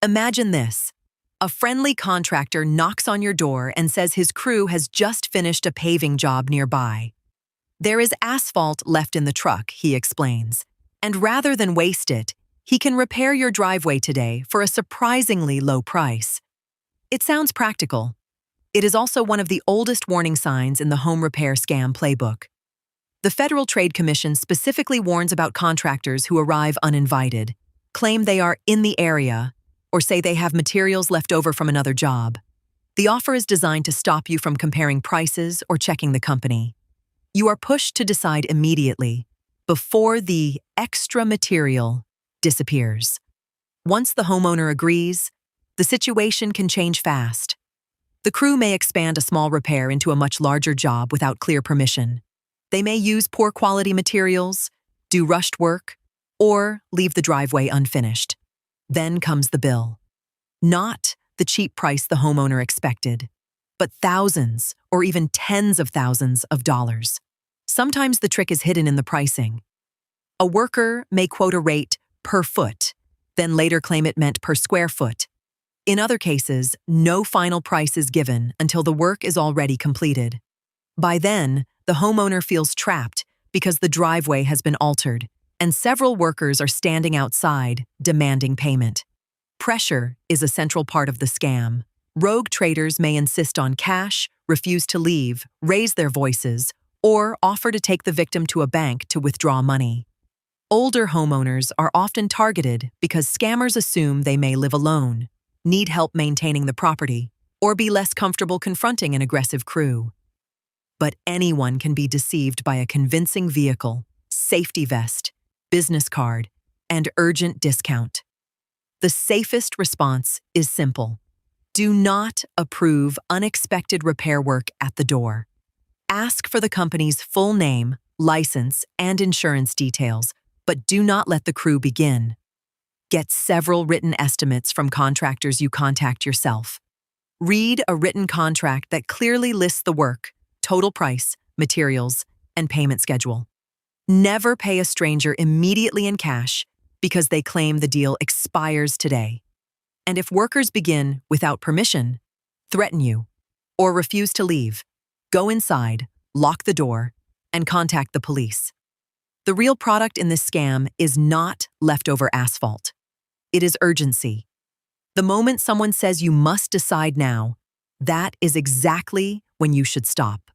Imagine this. A friendly contractor knocks on your door and says his crew has just finished a paving job nearby. There is asphalt left in the truck, he explains, and rather than waste it, he can repair your driveway today for a surprisingly low price. It sounds practical. It is also one of the oldest warning signs in the home repair scam playbook. The Federal Trade Commission specifically warns about contractors who arrive uninvited, claim they are in the area, or say they have materials left over from another job. The offer is designed to stop you from comparing prices or checking the company. You are pushed to decide immediately, before the extra material disappears. Once the homeowner agrees, the situation can change fast. The crew may expand a small repair into a much larger job without clear permission. They may use poor quality materials, do rushed work, or leave the driveway unfinished. Then comes the bill. Not the cheap price the homeowner expected, but thousands or even tens of thousands of dollars. Sometimes the trick is hidden in the pricing. A worker may quote a rate per foot, then later claim it meant per square foot. In other cases, no final price is given until the work is already completed. By then, the homeowner feels trapped because the driveway has been altered, and several workers are standing outside demanding payment. Pressure is a central part of the scam. Rogue traders may insist on cash, refuse to leave, raise their voices, or offer to take the victim to a bank to withdraw money. Older homeowners are often targeted because scammers assume they may live alone, need help maintaining the property, or be less comfortable confronting an aggressive crew. But anyone can be deceived by a convincing vehicle, safety vest, business card, and urgent discount. The safest response is simple. Do not approve unexpected repair work at the door. Ask for the company's full name, license, and insurance details, but do not let the crew begin. Get several written estimates from contractors you contact yourself. Read a written contract that clearly lists the work, total price, materials, and payment schedule. Never pay a stranger immediately in cash because they claim the deal expires today. And if workers begin without permission, threaten you, or refuse to leave, go inside, lock the door, and contact the police. The real product in this scam is not leftover asphalt. It is urgency. The moment someone says you must decide now, that is exactly when you should stop.